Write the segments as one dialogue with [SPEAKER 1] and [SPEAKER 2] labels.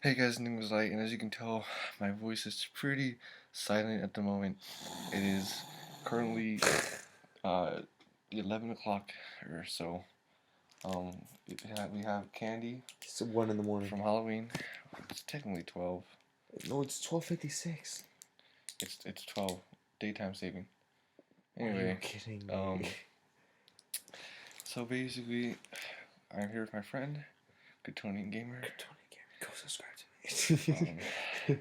[SPEAKER 1] Hey guys, Enigma's light, and as you can tell, my voice is pretty silent at the moment. It is currently uh 11 o'clock or so. We have candy
[SPEAKER 2] It's 1 in the morning.
[SPEAKER 1] from Halloween. It's technically 12.
[SPEAKER 2] No, it's 12:56.
[SPEAKER 1] It's 12 daytime saving.
[SPEAKER 2] Are you
[SPEAKER 1] Anyway,
[SPEAKER 2] kidding
[SPEAKER 1] um,
[SPEAKER 2] me?
[SPEAKER 1] so basically, I'm here with my friend, Good Tony Gamer.
[SPEAKER 2] Good Tony Gamer, go subscribe to
[SPEAKER 1] Um,
[SPEAKER 2] me.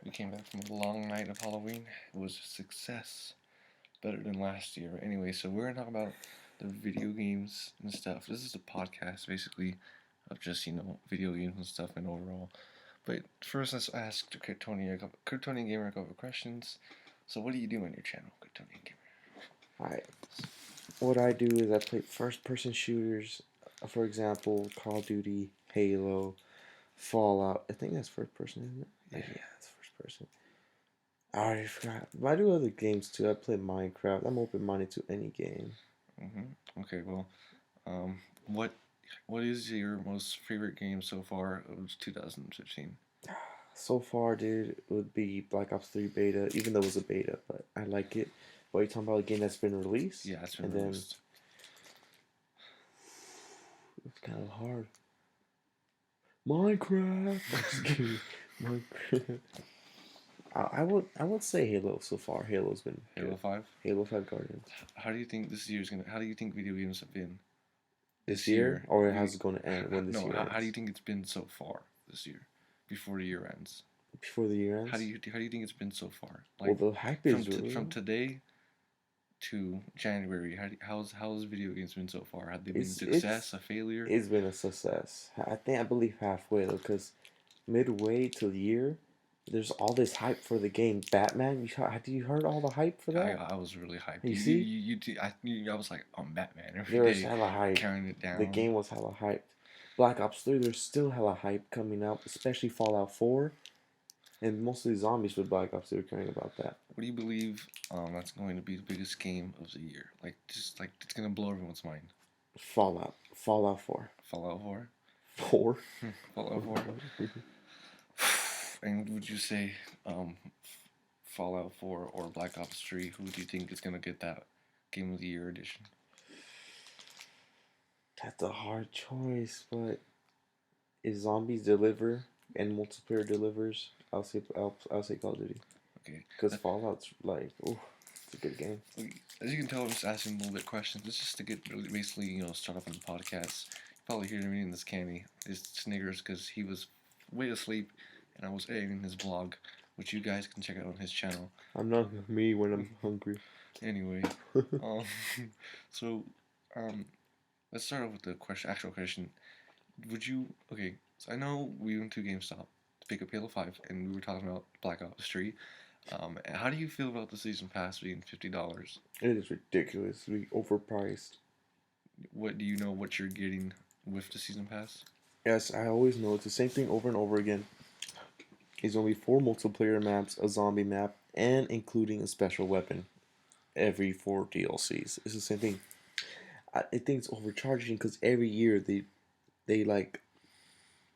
[SPEAKER 1] we came back from a long night of Halloween. It was a success. Better than last year. Anyway, so we're gonna talk about the video games and stuff. This is a podcast basically of just video games and stuff and overall. But first, let's ask Good Tony Gamer a couple of questions. So, what do you do on your channel, Good Tony Gamer?
[SPEAKER 2] Alright, what I do is I play first-person shooters. For example, Call of Duty, Halo, Fallout. I think that's first person, isn't it?
[SPEAKER 1] Yeah.
[SPEAKER 2] That's first person. I already forgot. But I do other games too. I play Minecraft. I'm open-minded to any game.
[SPEAKER 1] Okay. Well, um, what what is your most favorite game so far of 2015?
[SPEAKER 2] So far, dude, it would be Black Ops 3 beta, even though it was a beta, but I like it. But are you talking about a game that's been released?
[SPEAKER 1] Yeah, it's been
[SPEAKER 2] And then
[SPEAKER 1] released.
[SPEAKER 2] it's kind of hard. Minecraft. Just kidding. Minecraft. I would say Halo so far. Halo's been
[SPEAKER 1] Halo
[SPEAKER 2] good.
[SPEAKER 1] 5.
[SPEAKER 2] Halo 5 Guardians.
[SPEAKER 1] How do you think this year's gonna? How do you think video games have been
[SPEAKER 2] This
[SPEAKER 1] this
[SPEAKER 2] year,
[SPEAKER 1] year?
[SPEAKER 2] or how's it going to end when this
[SPEAKER 1] No,
[SPEAKER 2] year
[SPEAKER 1] how do you
[SPEAKER 2] ends?
[SPEAKER 1] think it's been so far this year, before the year ends?
[SPEAKER 2] Before the year
[SPEAKER 1] How do
[SPEAKER 2] ends?
[SPEAKER 1] you think it's been so far?
[SPEAKER 2] Well,
[SPEAKER 1] Like
[SPEAKER 2] the hype is
[SPEAKER 1] from
[SPEAKER 2] real.
[SPEAKER 1] today to January, how's video games been so far? Have they been a
[SPEAKER 2] It's
[SPEAKER 1] success,
[SPEAKER 2] it's
[SPEAKER 1] a failure?
[SPEAKER 2] it's been a success. I believe halfway though, because midway to the year, there's all this hype for the game Batman. Have you heard all the hype for that?
[SPEAKER 1] I was really hyped.
[SPEAKER 2] You see,
[SPEAKER 1] I was like on Batman every
[SPEAKER 2] there was
[SPEAKER 1] day,
[SPEAKER 2] hella hype.
[SPEAKER 1] carrying it
[SPEAKER 2] The
[SPEAKER 1] down.
[SPEAKER 2] game was hella hyped. Black Ops 3, there's still hella hype coming out, especially Fallout 4, and mostly zombies with Black Ops 3 are caring about that.
[SPEAKER 1] What do you believe that's going to be the biggest game of the year? Like just like it's gonna blow everyone's mind.
[SPEAKER 2] Fallout 4.
[SPEAKER 1] Fallout 4.
[SPEAKER 2] 4?
[SPEAKER 1] Fallout 4. And would you say um, Fallout 4 or Black Ops 3? Who do you think is gonna get that Game of the Year edition?
[SPEAKER 2] That's a hard choice, but if zombies deliver and multiplayer delivers, I'll say Call of Duty.
[SPEAKER 1] Okay.
[SPEAKER 2] Because Fallout's like, oh, it's a good game.
[SPEAKER 1] As you can tell, I'm just asking a little bit questions. It's just to get basically, start off on the podcast. You probably hear me in this candy. It's Snickers because he was way asleep and I was editing his vlog, which you guys can check out on his channel.
[SPEAKER 2] I'm not me when I'm hungry.
[SPEAKER 1] Anyway, um, so let's start off with the actual question. Would you? Okay, so I know we went to GameStop to pick up Halo 5, and we were talking about Black Ops 3. How do you feel about the season pass being $50?
[SPEAKER 2] It is ridiculously overpriced.
[SPEAKER 1] What do you know what you're getting with the season pass?
[SPEAKER 2] Yes, I always know it's the same thing over and over again. It's only 4 multiplayer maps, a zombie map, and including a special weapon every 4 DLCs. It's the same thing. I think it's overcharging because every year they like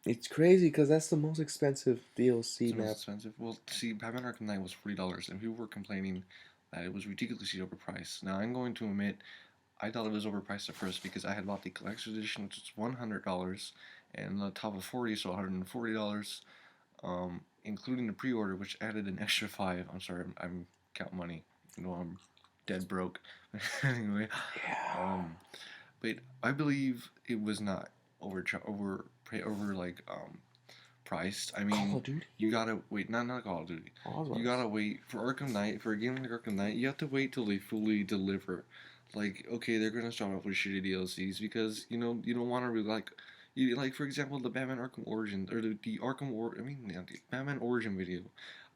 [SPEAKER 2] it's crazy because that's the most expensive DLC
[SPEAKER 1] It's the most
[SPEAKER 2] map.
[SPEAKER 1] expensive. Well, see, Batman Arkham Knight was $40, and people were complaining that it was ridiculously overpriced. Now, I'm going to admit, I thought it was overpriced at first because I had bought the collector's edition, which is $100, and on top of 40, so $140, including the pre-order, which added an extra 5. I'm sorry, I'm counting money. I'm dead broke. Anyway,
[SPEAKER 2] Yeah.
[SPEAKER 1] but I believe it was not over like priced. I
[SPEAKER 2] Call
[SPEAKER 1] mean,
[SPEAKER 2] of Duty.
[SPEAKER 1] you gotta wait. Not Call of Duty.
[SPEAKER 2] Oh,
[SPEAKER 1] You gotta wait for Arkham Knight. For a game like Arkham Knight, you have to wait till they fully deliver. Like, okay, they're gonna start off with shitty DLCs because you don't want to really like for example the Batman Arkham Origins or the the Batman Origin video.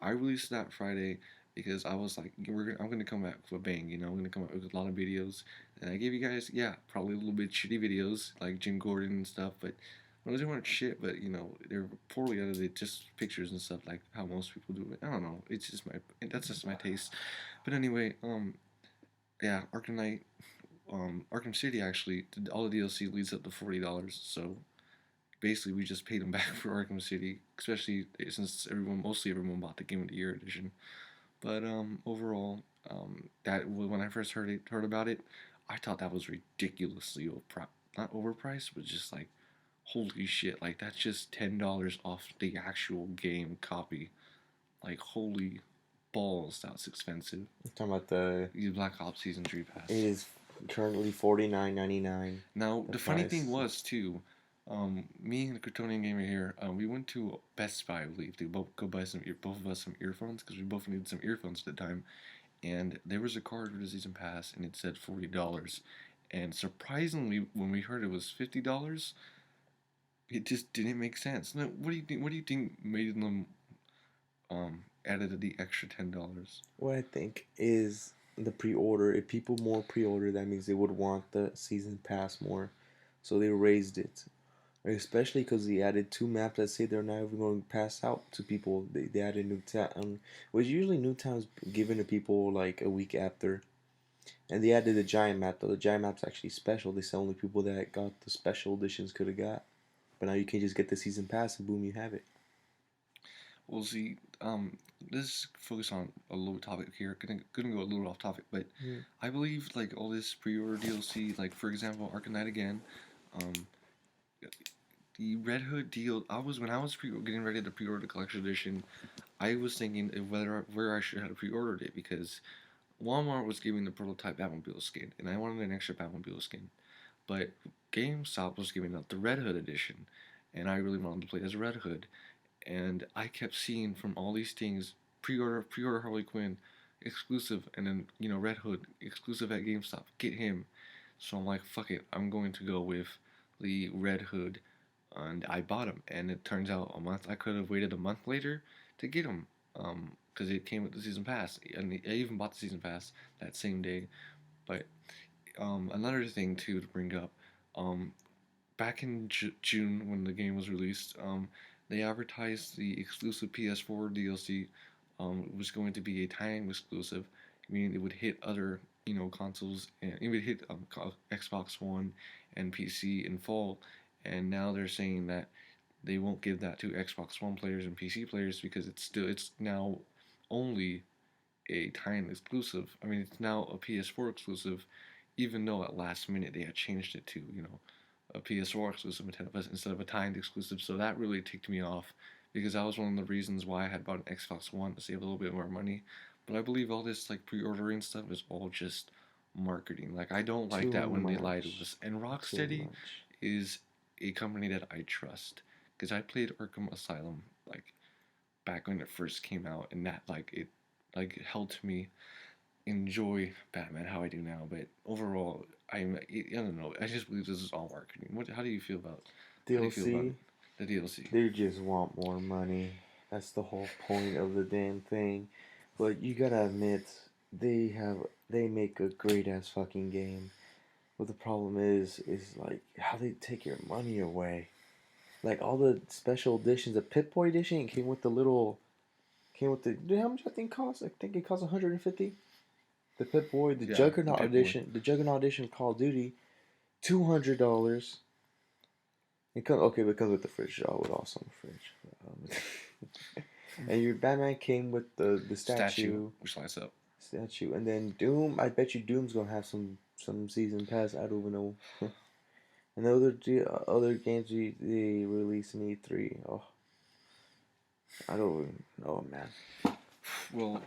[SPEAKER 1] I released that Friday because I was like, I'm gonna come back with a bang. I'm gonna come out with a lot of videos, and I gave you guys, yeah, probably a little bit shitty videos like Jim Gordon and stuff, but well, they weren't shit, but they're poorly edited, just pictures and stuff like how most people do it. I don't know. It's just that's just my taste. But anyway, yeah, Arkham Knight, Arkham City actually, all the DLC leads up to $40. So basically we just paid them back for Arkham City, especially since mostly everyone bought the Game of the Year edition. But overall, that when I first heard about it, I thought that was ridiculously not overpriced, but just like holy shit, like that's just $10 off the actual game copy. Like holy balls, that's expensive.
[SPEAKER 2] I'm talking about the.
[SPEAKER 1] The Black Ops Season 3
[SPEAKER 2] It
[SPEAKER 1] pass.
[SPEAKER 2] is currently $49.99.
[SPEAKER 1] Now
[SPEAKER 2] The
[SPEAKER 1] the funny thing
[SPEAKER 2] price.
[SPEAKER 1] was too, me and the Kryptonian gamer here, we went to Best Buy, I believe, to both go buy both of us some earphones because we both needed some earphones at the time, and there was a card for the season pass, and it said $40, and surprisingly, when we heard it was $50, it just didn't make sense. Now, what do you think? What do you think made them added the extra $10?
[SPEAKER 2] What I think is the pre-order. If people more pre-order, that means they would want the season pass more, so they raised it. Especially because they added two maps that say they're not even going to pass out to people. They added Newtown, which usually Newtown's given to people like a week after. And they added the giant map, though. The giant map's actually special. They say only people that got the special editions could have got. But now you can just get the season pass and boom, you have it.
[SPEAKER 1] Well, see, let's focus on a low topic here. Gonna go a little off topic, but
[SPEAKER 2] Mm.
[SPEAKER 1] I believe like all this pre-order DLC, like for example, Arkham Knight again, um, the Red Hood deal. When I was getting ready to pre-order the collection edition, I was thinking of where I should have pre-ordered it because Walmart was giving the prototype Batmobile skin, and I wanted an extra Batmobile skin, but GameStop was giving out the Red Hood edition, and I really wanted to play as Red Hood, and I kept seeing from all these things pre-order Harley Quinn exclusive, and then Red Hood exclusive at GameStop. Get him. So I'm like, fuck it, I'm going to go with the Red Hood, and I bought him. And it turns out a month I could have waited a month later to get him, because it came with the season pass, and I even bought the season pass that same day. But another thing too to bring up, um, back in June when the game was released, they advertised the exclusive PS4 DLC. It was going to be a time exclusive, meaning it would hit other consoles, and it would hit Xbox One and PC in fall. And now they're saying that they won't give that to Xbox One players and PC players because it's now only a time exclusive. I mean, it's now a PS4 exclusive, even though at last minute they had changed it to a PS4 exclusive instead of a timed exclusive. So that really ticked me off because that was one of the reasons why I had bought an Xbox One to save a little bit more money. But I believe all this like pre-ordering stuff is all just marketing. Like I don't like
[SPEAKER 2] Too
[SPEAKER 1] that when they lie to
[SPEAKER 2] much.
[SPEAKER 1] us. And
[SPEAKER 2] Too
[SPEAKER 1] Rocksteady
[SPEAKER 2] much.
[SPEAKER 1] is a company that I trust because I played Arkham Asylum like back when it first came out, and that like helped me enjoy Batman how I do now. But overall, I don't know. I just believe this is all marketing. How do you feel about
[SPEAKER 2] DLC,
[SPEAKER 1] the DLC?
[SPEAKER 2] they just want more money. That's the whole point of the damn thing. But you gotta admit, they make a great ass fucking game. But the problem is like how they take your money away. Like all the special editions, the Pip Boy edition came with the little, came with the. Dude, how much I think cost? I think it cost 150. The Pip Boy, the
[SPEAKER 1] Yeah, the
[SPEAKER 2] Juggernaut
[SPEAKER 1] Pip-Boy.
[SPEAKER 2] edition, of Call of Duty, $200. It comes okay, but it comes with the fridge. I would also fridge. And your Batman came with the
[SPEAKER 1] Statue,
[SPEAKER 2] statue,
[SPEAKER 1] which lights up.
[SPEAKER 2] and then Doom. I bet you Doom's gonna have some season pass. I don't even know. And the other games they released in E3. Oh, I don't even know, man.
[SPEAKER 1] Well,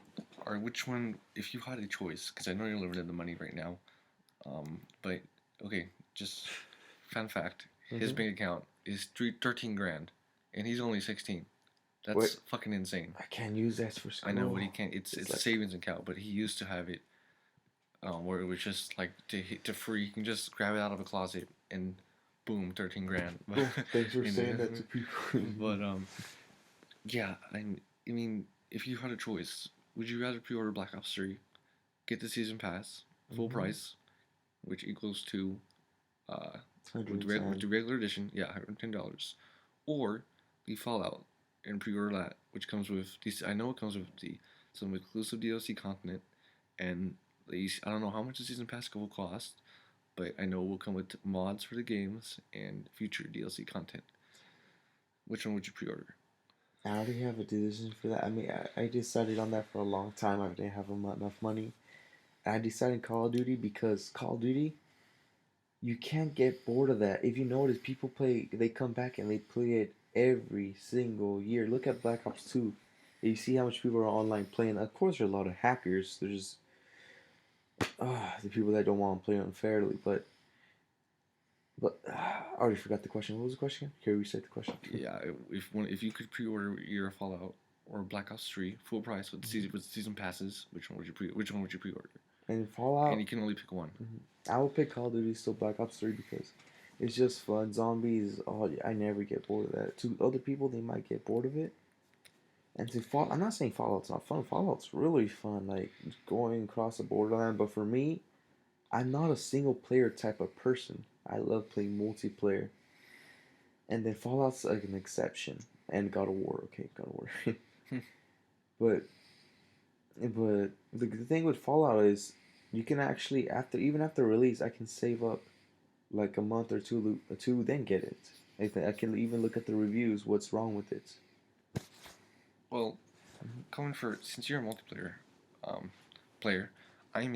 [SPEAKER 1] or which one? If you had a choice, because I know you're living in the money right now. But okay, just fun fact: his
[SPEAKER 2] Mm-hmm.
[SPEAKER 1] bank account is 13 grand, and he's only 16.
[SPEAKER 2] Wait,
[SPEAKER 1] That's fucking insane.
[SPEAKER 2] I can't use that for
[SPEAKER 1] I know,
[SPEAKER 2] school.
[SPEAKER 1] but he can't.
[SPEAKER 2] It's
[SPEAKER 1] It's a
[SPEAKER 2] like
[SPEAKER 1] savings account, but he used to have it, where it was just like to free. You can just grab it out of a closet and boom, 13 grand.
[SPEAKER 2] oh, thanks for
[SPEAKER 1] In
[SPEAKER 2] saying that
[SPEAKER 1] the-
[SPEAKER 2] to people.
[SPEAKER 1] but yeah, I mean, if you had a choice, would you rather pre-order Black Ops 3, get the season pass, full
[SPEAKER 2] Mm-hmm.
[SPEAKER 1] price, which equals to with
[SPEAKER 2] 110.
[SPEAKER 1] the regular edition, yeah, $110, or the Fallout and pre-order that, which comes with these. I know it comes with some exclusive DLC content, and these. I don't know how much the season pass will cost, but I know it will come with mods for the games and future DLC content. Which one would you pre-order?
[SPEAKER 2] I already have a decision for that. I mean, I decided on that for a long time. I didn't have enough money. I decided Call of Duty because Call of Duty, you can't get bored of that. If you notice, people play, they come back and they play it every single year. Look at Black Ops 2. You see how much people are online playing. Of course, there are a lot of hackers. There's the people that don't want to play unfairly. But I already forgot the question. What was the question? Can you reset the question?
[SPEAKER 1] Yeah, if you could pre-order your Fallout or Black Ops 3 full price with season passes, which one would you pre-order?
[SPEAKER 2] And
[SPEAKER 1] And
[SPEAKER 2] Fallout,
[SPEAKER 1] you can only pick one.
[SPEAKER 2] I would pick Call of Duty still Black Ops 3 because it's just fun. Zombies, oh, I never get bored of that. To other people, they might get bored of it. And to Fall, I'm not saying Fallout's not fun. Fallout's really fun, like going across the borderland. But for me, I'm not a single player type of person. I love playing multiplayer. And then Fallout's like an exception. And God of War, okay, God of War. but the thing with Fallout is you can actually after release, I can save up like a month or two, then get it. I can even look at the reviews. What's wrong with it?
[SPEAKER 1] Well, since you're a multiplayer player, I'm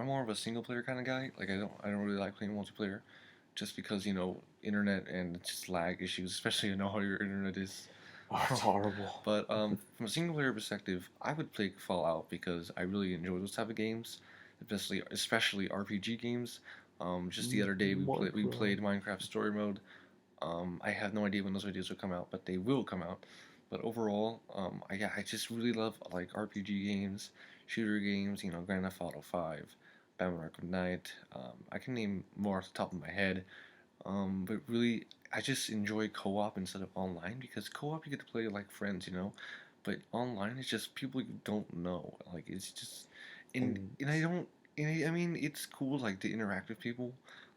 [SPEAKER 1] more of a single player kind of guy. Like I don't really like playing multiplayer, just because internet and just lag issues, especially how your internet is.
[SPEAKER 2] Horrible.
[SPEAKER 1] But from a single player perspective, I would play Fallout because I really enjoy those type of games, especially RPG games. Just the other day we played Minecraft Story Mode. I have no idea when those videos will come out, but they will come out. But overall, I just really love like RPG games, shooter games. Grand Theft Auto 5, Batman Arkham Knight. I can name more off the top of my head. But really, I just enjoy co-op instead of online because co-op you get to play like friends. But online it's just people you don't know. Like it's just, and I don't. I mean, it's cool like to interact with people.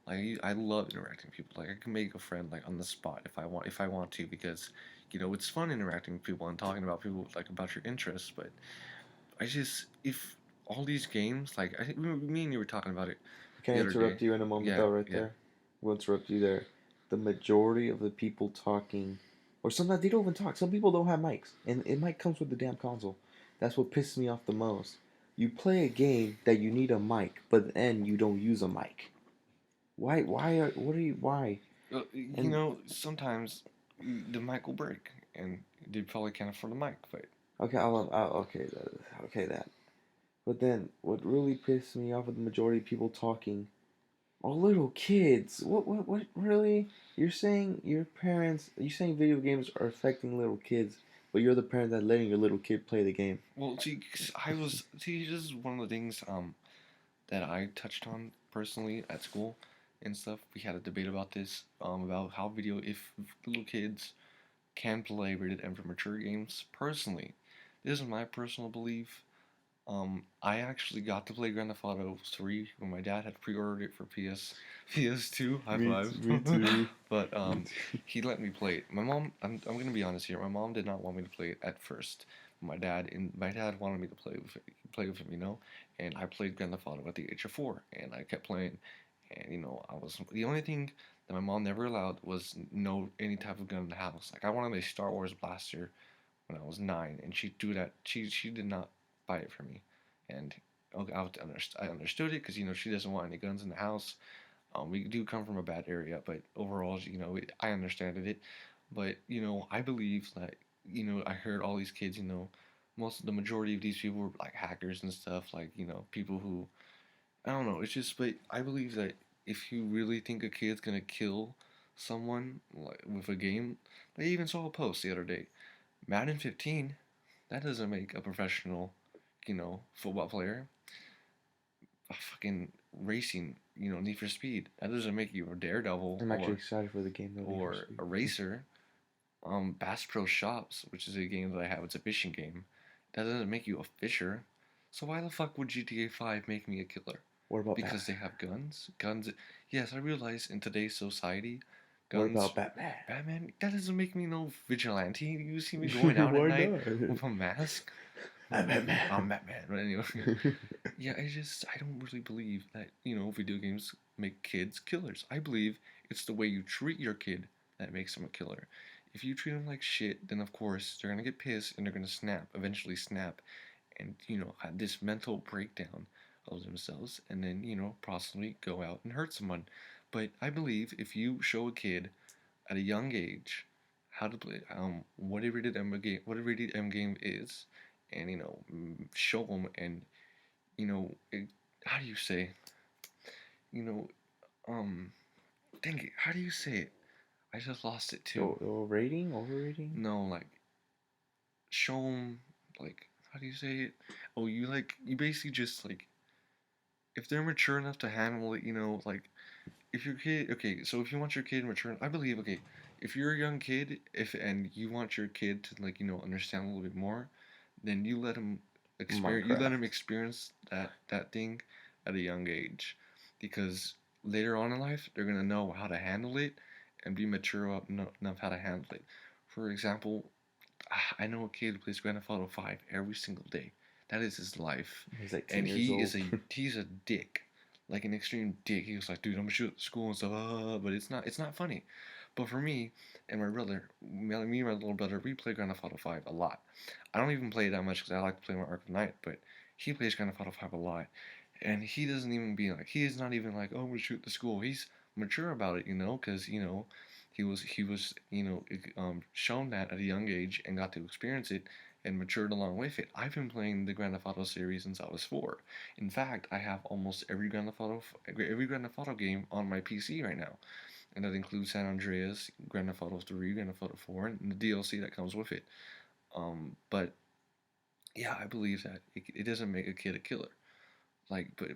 [SPEAKER 1] Like I love interacting with people. Like I can make a friend like on the spot if I want to because it's fun interacting with people and talking about people like about your interests. But I just if all these games like I think me and you were talking about it
[SPEAKER 2] Can I
[SPEAKER 1] the other day.
[SPEAKER 2] interrupt you in a moment
[SPEAKER 1] Yeah,
[SPEAKER 2] though, right
[SPEAKER 1] yeah.
[SPEAKER 2] there? We'll interrupt you there. The majority of the people talking, or sometimes they don't even talk. Some people don't have mics, and it might comes with the damn console. That's what pisses me off the most. You play a game that you need a mic, but then you don't use a mic. Why? What are you? Why? And
[SPEAKER 1] Sometimes the mic will break, and they probably can't afford the mic. But
[SPEAKER 2] okay, okay that. But then, what really pisses me off with the majority of people talking are little kids. What, really? You're saying your parents, you're saying video games are affecting little kids, but you're the parent that's letting your little kid play the game.
[SPEAKER 1] well, see, 'cause this is one of the things that I touched on personally at school and stuff. We had a debate about this about how if little kids can play rated M for mature games. Personally, this is my personal belief. I actually got to play Grand Theft Auto 3 when my dad had pre-ordered it for PS2. High five.
[SPEAKER 2] Me too.
[SPEAKER 1] But
[SPEAKER 2] Me too.
[SPEAKER 1] he let me play it. My mom, I'm gonna be honest here. My mom did not want me to play it at first. My dad wanted me to play with him. And I played Grand Theft Auto at the age of 4, and I kept playing. And I was the only thing that my mom never allowed was no any type of gun in the house. Like I wanted a Star Wars blaster when I was 9, and she do that. She did not buy it for me, and okay, I understood it because she doesn't want any guns in the house. We do come from a bad area, but overall, I understand it. But I believe that I heard all these kids, the majority of these people were like hackers and stuff, like people who I don't know. It's just, but I believe that if you really think a kid's gonna kill someone like with a game, I even saw a post the other day. Madden 15, that doesn't make a professional, football player. A fucking racing, Need for Speed. That doesn't make you a daredevil
[SPEAKER 2] I'm actually excited for the game though.
[SPEAKER 1] or a racer. Bass Pro Shops, which is a game that I have, it's a fishing game. That doesn't make you a fisher. So why the fuck would GTA 5 make me a killer?
[SPEAKER 2] What about
[SPEAKER 1] Because they
[SPEAKER 2] Batman?
[SPEAKER 1] have guns? Guns. Yes, I realize in today's society,
[SPEAKER 2] What
[SPEAKER 1] guns.
[SPEAKER 2] about Batman?
[SPEAKER 1] Batman. That doesn't make me no vigilante. You see me going out at
[SPEAKER 2] Why
[SPEAKER 1] night
[SPEAKER 2] not?
[SPEAKER 1] with a mask.
[SPEAKER 2] I'm Batman.
[SPEAKER 1] I'm Batman. But anyway, yeah, I don't really believe that video games make kids killers. I believe it's the way you treat your kid that makes them a killer. If you treat them like shit, then of course they're gonna get pissed and they're gonna snap, eventually snap, and have this mental breakdown of themselves, and then possibly go out and hurt someone. But I believe if you show a kid at a young age how to play what a rated M game, what a rated M game is, and show them, and how do you say, you know um dang it, how do you say it? I just lost it too.
[SPEAKER 2] Rating? Overrating?
[SPEAKER 1] No, like show them, like, how do you say it? Oh, you basically just like, if they're mature enough to handle it, like, if your kid, okay, so if you want your kid mature, I believe, okay, if you're a young kid, if and you want your kid to, like, understand a little bit more, then you let him
[SPEAKER 2] Minecraft.
[SPEAKER 1] experience that thing at a young age, because later on in life they're gonna know how to handle it and be mature enough how to handle it. For example, I know a kid who plays Grand Theft Auto 5 every single day. That is his life.
[SPEAKER 2] He's like 10
[SPEAKER 1] And
[SPEAKER 2] years old.
[SPEAKER 1] he's a dick. Like an extreme dick. He was like, dude, I'm gonna shoot at school and stuff, but it's not funny. But for me and my brother, me and my little brother, we play Grand Theft Auto 5 a lot. I don't even play it that much because I like to play my Arkham Knight, but he plays Grand Theft Auto 5 a lot. And he doesn't even be like, he is not even like, oh, I'm gonna shoot the school. He's mature about it, because he was shown that at a young age and got to experience it and matured along with it. I've been playing the Grand Theft Auto series since I was 4. In fact, I have almost every Grand Theft Auto game on my PC right now, and that includes San Andreas, Grand Theft Auto 3, Grand Theft Auto 4, and the DLC that comes with it. But yeah, I believe that it doesn't make a kid a killer. Like, but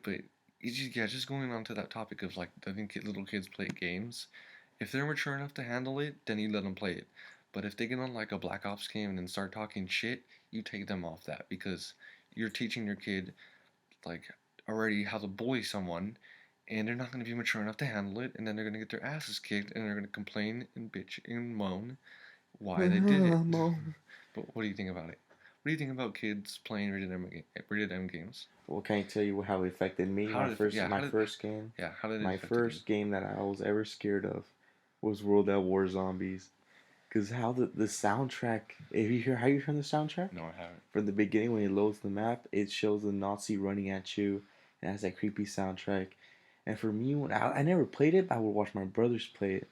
[SPEAKER 1] it's just, yeah, just going on to that topic of like, I think little kids play games. If they're mature enough to handle it, then you let them play it. But if they get on like a Black Ops game and then start talking shit, you take them off that, because you're teaching your kid like already how to bully someone, and they're not going to be mature enough to handle it, and then they're going to get their asses kicked, and they're going to complain and bitch and moan why they did it.
[SPEAKER 2] Mom.
[SPEAKER 1] But what do you think about it? What do you think about kids playing rated M games?
[SPEAKER 2] Well, can I tell you how it affected me?
[SPEAKER 1] How did it, yeah,
[SPEAKER 2] My first game.
[SPEAKER 1] how did it
[SPEAKER 2] My
[SPEAKER 1] affect you?
[SPEAKER 2] first game that I was ever scared of was World at War Zombies. Cause how the soundtrack, if you hear how you hear the soundtrack
[SPEAKER 1] No, I haven't.
[SPEAKER 2] from the beginning when it loads the map, it shows the Nazi running at you. It has that creepy soundtrack. And for me, when I never played it, but I would watch my brothers play it,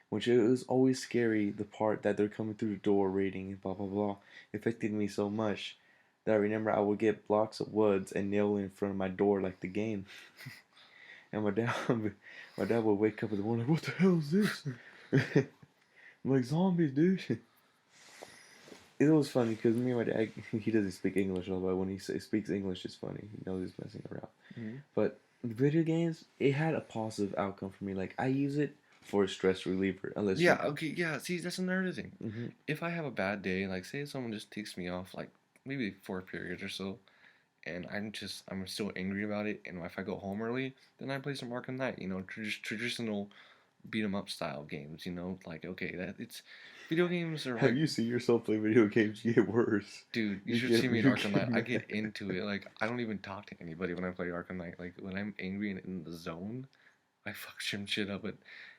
[SPEAKER 2] which it was always scary. The part that they're coming through the door, raiding and blah blah blah, affected me so much that I remember I would get blocks of woods and nail it in front of my door like the game. And my dad would wake up in the morning like, "What the hell is this?" I'm like, "Zombies, dude." It was funny because me and my dad, he doesn't speak English all, but when he speaks English, it's funny. He knows he's messing around.
[SPEAKER 1] Mm-hmm.
[SPEAKER 2] But video games, it had a positive outcome for me. Like I use it for a stress reliever, unless
[SPEAKER 1] Yeah, okay, yeah. See, that's another thing.
[SPEAKER 2] Mm-hmm.
[SPEAKER 1] If I have a bad day, like say someone just takes me off, like maybe for a period or so, and I'm still angry about it, and if I go home early, then I play some Arkham Knight. Traditional beat 'em up style games. Like, okay, that it's video games are
[SPEAKER 2] Have
[SPEAKER 1] like,
[SPEAKER 2] you seen yourself play video games get worse?
[SPEAKER 1] dude, you
[SPEAKER 2] You
[SPEAKER 1] should see
[SPEAKER 2] get
[SPEAKER 1] me in
[SPEAKER 2] you
[SPEAKER 1] Arkham Knight.
[SPEAKER 2] get
[SPEAKER 1] I get
[SPEAKER 2] mad.
[SPEAKER 1] into it. Like, I don't even talk to anybody when I play Arkham Knight. Like, when I'm angry and in the zone, I fuck some shit up. But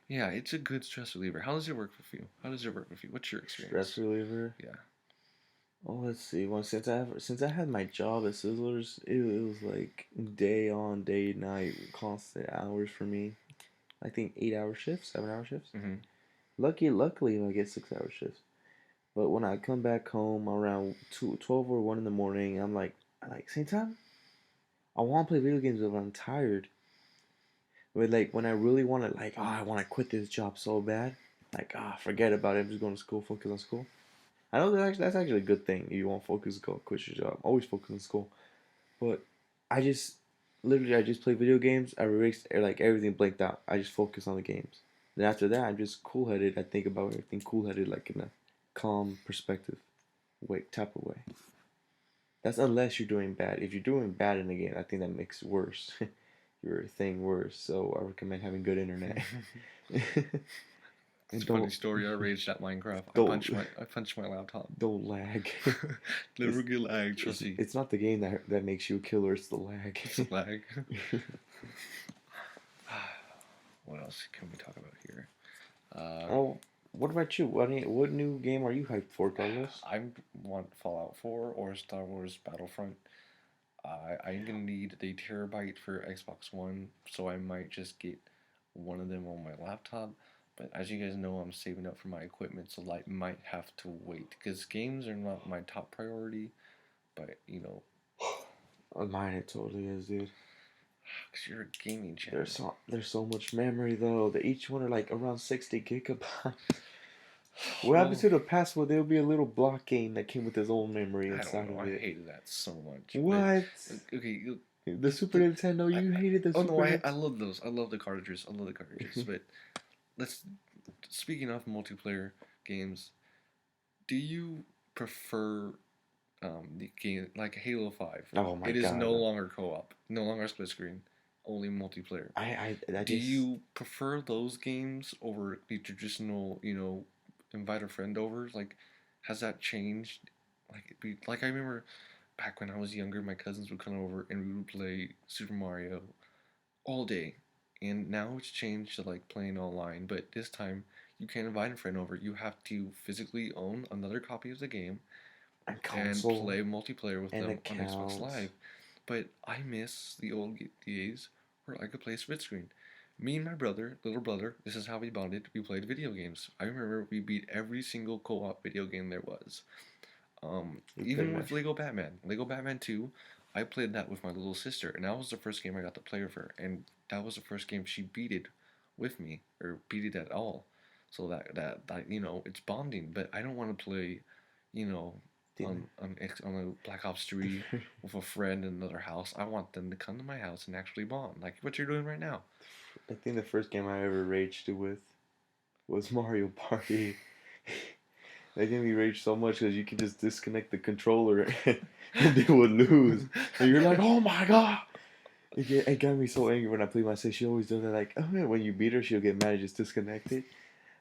[SPEAKER 1] yeah, it's a good stress reliever. How does it work with you? How does it work with you? What's your
[SPEAKER 2] Stress
[SPEAKER 1] experience?
[SPEAKER 2] reliever.
[SPEAKER 1] Yeah.
[SPEAKER 2] Oh, let's see. Well, since I had my job at Sizzlers, it was like day on, day night, constant hours for me. I think 8 hour shifts, 7 hour shifts.
[SPEAKER 1] Mhm.
[SPEAKER 2] Luckily, I get 6 hour shifts. But when I come back home around 12 or 1 in the morning, I'm like, same time? I want to play video games, but I'm tired. But like when I really want to, like, oh, I want to quit this job so bad. Like, forget about it. I'm just going to school, focus on school. I know that's actually a good thing. You want to focus, go quit your job. Always focus on school. But I just I just play video games. I erase like everything blanked out. I just focus on the games. Then after that, I'm just cool headed. I think about everything cool headed, like in a calm perspective way type of way. That's unless you're doing bad. If you're doing bad in the game, I think that makes worse your thing worse. So I recommend having good internet.
[SPEAKER 1] It's
[SPEAKER 2] And
[SPEAKER 1] a funny
[SPEAKER 2] don't
[SPEAKER 1] story. I raged at Minecraft.
[SPEAKER 2] don't
[SPEAKER 1] I punched my laptop.
[SPEAKER 2] don't lag.
[SPEAKER 1] Never
[SPEAKER 2] It's,
[SPEAKER 1] get lag, trust me.
[SPEAKER 2] it's not the game that makes you a killer. It's the lag.
[SPEAKER 1] It's a lag. What else can we talk about here?
[SPEAKER 2] Oh, What about you? What new game are you hyped for, Carlos?
[SPEAKER 1] I want Fallout 4 or Star Wars Battlefront. I'm gonna need a terabyte for Xbox One, so I might just get one of them on my laptop. But as you guys know, I'm saving up for my equipment, so I might have to wait because games are not my top priority. But
[SPEAKER 2] Mine it totally is, dude.
[SPEAKER 1] because you're a gaming channel.
[SPEAKER 2] There's so much memory though. That each one are like around 60 gigabytes. What happens
[SPEAKER 1] Well,
[SPEAKER 2] to the past? Well, there'll be a little block game that came with its own memory
[SPEAKER 1] I don't
[SPEAKER 2] inside
[SPEAKER 1] know.
[SPEAKER 2] of
[SPEAKER 1] I
[SPEAKER 2] it.
[SPEAKER 1] hated that so much. But
[SPEAKER 2] What?
[SPEAKER 1] okay,
[SPEAKER 2] The Super
[SPEAKER 1] the,
[SPEAKER 2] Nintendo? You hated the
[SPEAKER 1] oh no,
[SPEAKER 2] Super
[SPEAKER 1] I
[SPEAKER 2] Nintendo?
[SPEAKER 1] love those. I love the cartridges. I love the cartridges. But let's speaking of multiplayer games, do you prefer the game like Halo 5?
[SPEAKER 2] Oh my
[SPEAKER 1] It is no
[SPEAKER 2] god.
[SPEAKER 1] longer co-op, no longer split screen, only multiplayer.
[SPEAKER 2] I
[SPEAKER 1] Do
[SPEAKER 2] just
[SPEAKER 1] you prefer those games over the traditional, invite a friend over? Like, has that changed? Like I remember back when I was younger, my cousins would come over and we would play Super Mario all day. And now it's changed to like playing online, but this time you can't invite a friend over. You have to physically own another copy of the game
[SPEAKER 2] and
[SPEAKER 1] and
[SPEAKER 2] console
[SPEAKER 1] play multiplayer with
[SPEAKER 2] and
[SPEAKER 1] them on Xbox
[SPEAKER 2] accounts.
[SPEAKER 1] Live. But I miss the old days where I could play split screen. Me and my brother, little brother, this is how we bonded. We played video games. I remember we beat every single co-op video game there was.
[SPEAKER 2] We pretty
[SPEAKER 1] Even with
[SPEAKER 2] much.
[SPEAKER 1] Lego Batman 2, I played that with my little sister, and that was the first game I got to play with her, and that was the first game she beat it with me or beat it at all. So that it's bonding. But I don't want to play, you know,
[SPEAKER 2] Didn't
[SPEAKER 1] on a Black Ops 3 with a friend in another house. I want them to come to my house and actually bond, like what you're doing right now.
[SPEAKER 2] I think the first game I ever raged with was Mario Party. That game we raged so much because you could just disconnect the controller and they would lose. And you're like, oh my god! It got me so angry when I played my sis. She always does that. Like, oh man, when you beat her, she'll get mad and just disconnect it.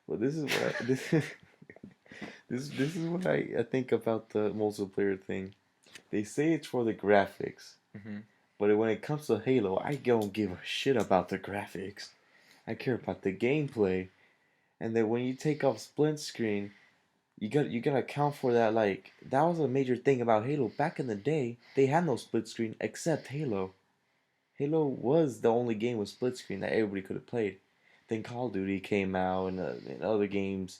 [SPEAKER 2] Well, this is what I, this is what I think about the multiplayer thing. They say it's for the graphics,
[SPEAKER 1] Hmm.
[SPEAKER 2] but when it comes to Halo, I don't give a shit about the graphics. I care about the gameplay. And then when you take off split screen, you gotta account for that. Like that was a major thing about Halo back in the day. They had no split screen except Halo. Halo was the only game with split screen that everybody could have played. Then Call of Duty came out and other games.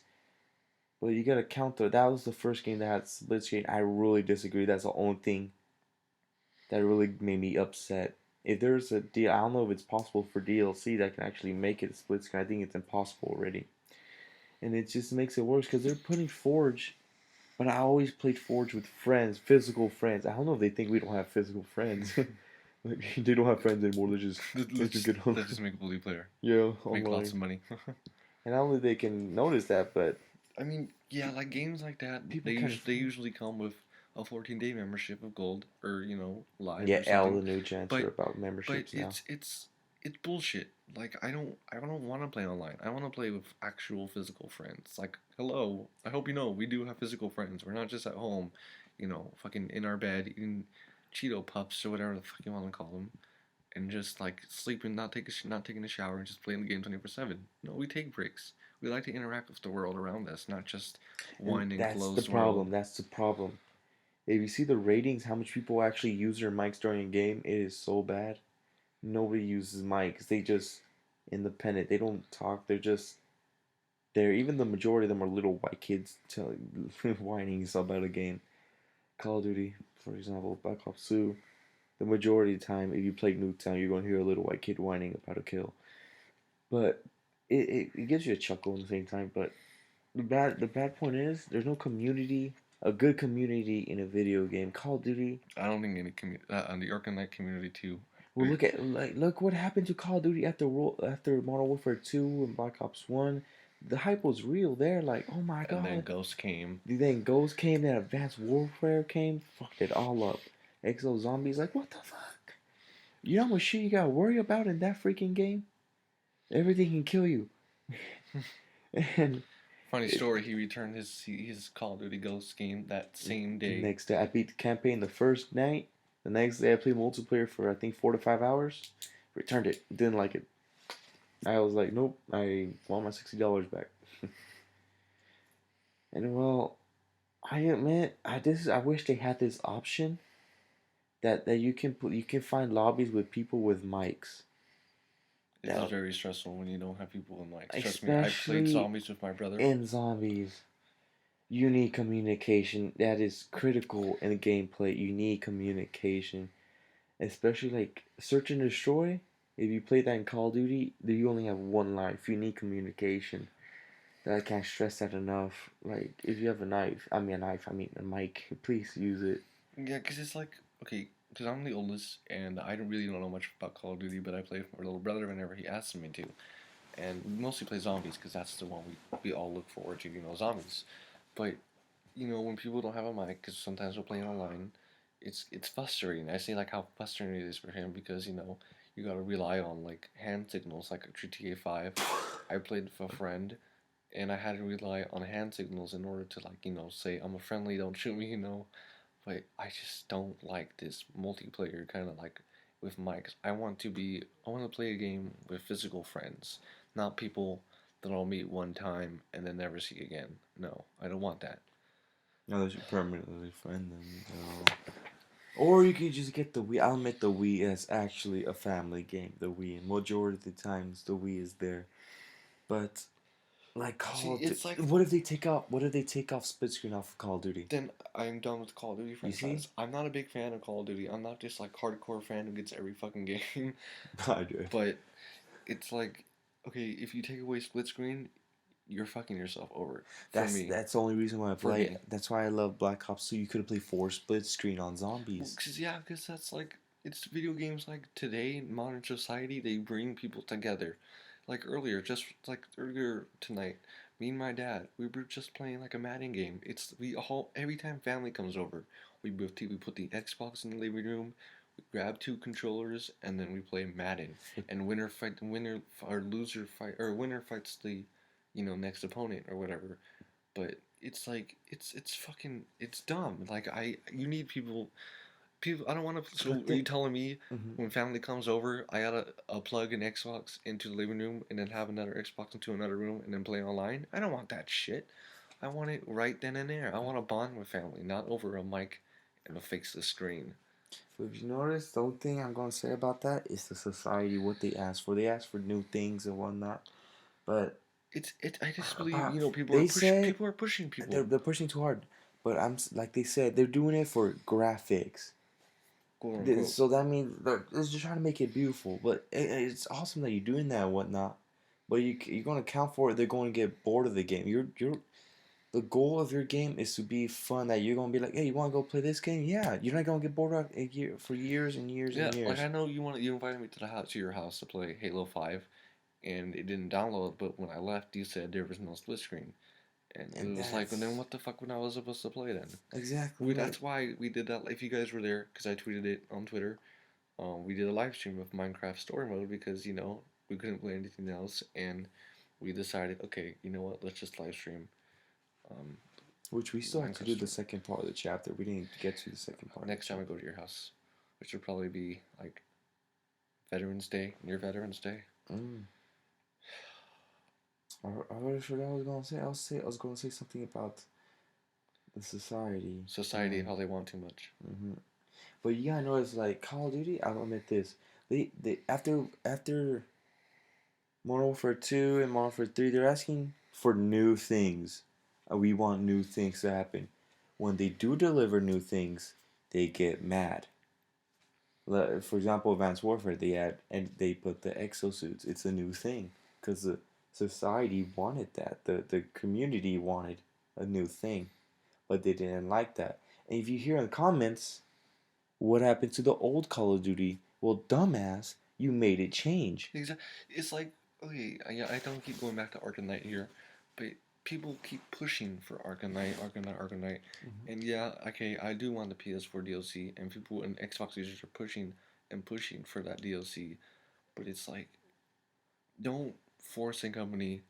[SPEAKER 2] But you gotta counter that was the first game that had split screen. I really disagree. That's the only thing that really made me upset. If there's a deal, I don't know if it's possible for DLC that can actually make it split screen. I think it's impossible already, and it just makes it worse because they're putting Forge. But I always played Forge with friends, physical friends. I don't know if they think we don't have physical friends. Like, they don't have friends anymore. They just get on,
[SPEAKER 1] Let's just make a multiplayer,
[SPEAKER 2] yeah,
[SPEAKER 1] make lots
[SPEAKER 2] online.
[SPEAKER 1] of money.
[SPEAKER 2] And I don't think they can notice that, but
[SPEAKER 1] I mean, yeah, like games like that,
[SPEAKER 2] people kind of
[SPEAKER 1] they usually come with a 14-day membership of gold or live
[SPEAKER 2] yeah,
[SPEAKER 1] or
[SPEAKER 2] all
[SPEAKER 1] something.
[SPEAKER 2] the new gens are
[SPEAKER 1] But
[SPEAKER 2] about
[SPEAKER 1] but
[SPEAKER 2] memberships now.
[SPEAKER 1] it's bullshit. Like I don't want to play online. I want to play with actual physical friends. Like hello, I hope you know we do have physical friends. We're not just at home, fucking in our bed eating Cheeto pups or whatever the fuck you want to call them, and just like sleeping, not taking a shower, and just playing the game 24/7. No, we take breaks. We like to interact with the world around us, not just
[SPEAKER 2] And
[SPEAKER 1] one
[SPEAKER 2] that's the
[SPEAKER 1] enclosed world.
[SPEAKER 2] problem. That's the problem. If you see the ratings, how much people actually use their mics during a game, it is so bad. Nobody uses mics. They just independent. They don't talk. They're just there. Even the majority of them are little white kids telling whining about a game. Call of Duty, for example, Black Ops 2. The majority of the time, if you play Nuketown, you're going to hear a little white kid whining about a kill. But it gives you a chuckle at the same time. But the bad point is there's no community, a good community in a video game. Call of Duty.
[SPEAKER 1] I don't think any on the Arkham Knight community too.
[SPEAKER 2] Well, look what happened to Call of Duty after Modern Warfare 2 and Black Ops 1. The hype was real there. Like, oh my
[SPEAKER 1] And then
[SPEAKER 2] god.
[SPEAKER 1] Ghost came.
[SPEAKER 2] Then Ghost came. Then Advanced Warfare came. Fucked it all up. Exo Zombies. Like, what the fuck? You know how much shit you gotta worry about in that freaking game? Everything can kill you. And
[SPEAKER 1] Funny
[SPEAKER 2] it,
[SPEAKER 1] story, he returned his Call of Duty Ghost game that same
[SPEAKER 2] the
[SPEAKER 1] day.
[SPEAKER 2] next day, I beat the campaign the first night. The next day, I played multiplayer for I think 4 to 5 hours. Returned it. Didn't like it. I was like, nope. I want my $60 back. And well, I admit, I wish they had this option that you can find lobbies with people with mics.
[SPEAKER 1] It is
[SPEAKER 2] That
[SPEAKER 1] very stressful when you don't have people in mics. Trust me, I played
[SPEAKER 2] especially
[SPEAKER 1] zombies with my brother.
[SPEAKER 2] in zombies. You need communication. That is critical in gameplay. You need communication, especially like search and destroy. If you play that in Call of Duty, you only have one life. You need communication. I can't stress that enough. Like if you have a knife, a mic, please use it.
[SPEAKER 1] Yeah, because it's like, okay, because I'm the oldest and I don't know much about Call of Duty, but I play with my little brother whenever he asks me to. And we mostly play zombies because that's the one we all look forward to, zombies. But, when people don't have a mic, because sometimes we're playing online, it's frustrating. I say, like, how frustrating it is for him because, you gotta rely on, like, hand signals, like GTA 5. I played with a friend and I had to rely on hand signals in order to, like, say I'm a friendly, don't shoot me. But I just don't like this multiplayer kind of like with mics. I want to play a game with physical friends, not people that I'll meet one time and then never see again. No, I don't want that.
[SPEAKER 2] Unless you permanently friend them, Or you can just get the Wii. I'll admit the Wii is actually a family game. The Wii, and majority of the times the Wii is there. But like
[SPEAKER 1] See,
[SPEAKER 2] Call of Duty,
[SPEAKER 1] it's like
[SPEAKER 2] what if they take off? What if they take off split screen off of Call of Duty?
[SPEAKER 1] then I'm done with Call of Duty
[SPEAKER 2] You see,
[SPEAKER 1] franchise. I'm not a big fan of Call of Duty. I'm not just like hardcore fan who gets every fucking game.
[SPEAKER 2] I do.
[SPEAKER 1] But it's like, okay, if you take away split screen, you're fucking yourself over. For me,
[SPEAKER 2] That's the only reason why I
[SPEAKER 1] for
[SPEAKER 2] play.
[SPEAKER 1] me.
[SPEAKER 2] That's why I love Black Ops 2. You could play 4 split screen on
[SPEAKER 1] Well,
[SPEAKER 2] zombies.
[SPEAKER 1] cause that's like it's video games like today in modern society they bring people together. Just like earlier tonight, me and my dad we were just playing like a Madden game. It's we all every time family comes over, we put the Xbox in the living room, we grab two controllers and then we play Madden. And winner or loser fight or winner fights the, next opponent or whatever. But it's like it's fucking it's dumb. Like you need people, I don't want to.
[SPEAKER 2] The
[SPEAKER 1] So, are you
[SPEAKER 2] thing.
[SPEAKER 1] telling me
[SPEAKER 2] Mhm.
[SPEAKER 1] when family comes over, I gotta plug an Xbox into the living room and then have another Xbox into another room and then play online? I don't want that shit. I want it right then and there. I want to bond with family, not over a mic and a fix the screen.
[SPEAKER 2] So if you notice, the only thing I'm gonna say about that is the society, what they ask for. They ask for new things and whatnot. But
[SPEAKER 1] I just believe
[SPEAKER 2] about
[SPEAKER 1] people are
[SPEAKER 2] they say
[SPEAKER 1] people are pushing people.
[SPEAKER 2] they're pushing too hard. But like they said, they're doing it for graphics.
[SPEAKER 1] Quote unquote.
[SPEAKER 2] So that means they're just trying to make it beautiful. But it's awesome that you're doing that and whatnot. But you're gonna count for it. They're going to get bored of the game. You're the goal of your game is to be fun. That you're gonna be like, hey, you want to go play this game? Yeah, you're not gonna get bored of it for years and years
[SPEAKER 1] Yeah,
[SPEAKER 2] and
[SPEAKER 1] like
[SPEAKER 2] years.
[SPEAKER 1] I know you invited me to the house to your house to play Halo 5 and it didn't download, but when I left you said there was no split screen. And it
[SPEAKER 2] And
[SPEAKER 1] was like, well, then
[SPEAKER 2] that's
[SPEAKER 1] what the fuck when I was supposed to play then?
[SPEAKER 2] exactly like
[SPEAKER 1] That's why we did that. If you guys were there, because I tweeted it on Twitter, we did a live stream of Minecraft Story Mode because we couldn't play anything else, and we decided, okay, you know what? Let's just live stream um,
[SPEAKER 2] which we still have to
[SPEAKER 1] Minecraft
[SPEAKER 2] do the
[SPEAKER 1] Story.
[SPEAKER 2] second part of the chapter. We didn't get to the second part of the
[SPEAKER 1] Next time I
[SPEAKER 2] chapter.
[SPEAKER 1] go to your house, which would probably be like Veterans Day, near Veterans Day.
[SPEAKER 2] Mm. I already forgot what I was gonna say. I was gonna say something about the society.
[SPEAKER 1] Society,
[SPEAKER 2] And
[SPEAKER 1] how they want too much.
[SPEAKER 2] but yeah, I know it's like Call of Duty. I'll admit this. They after Modern Warfare 2 and Modern Warfare 3, they're asking for new things. We want new things to happen. When they do deliver new things, they get mad. For example, Advanced Warfare, they put the exosuits. It's a new thing because the society wanted that. The community wanted a new thing, but they didn't like that. And if you hear in comments, what happened to the old Call of Duty? Well, dumbass, you made it change.
[SPEAKER 1] Exactly. It's like, okay, yeah, I don't keep going back to Arkham Knight here, but people keep pushing for Arkham Knight, Arkham Knight, Arkham Knight. And yeah, okay, I do want the PS4 DLC, and people and Xbox users are pushing and pushing for that DLC, but it's like, don't force a company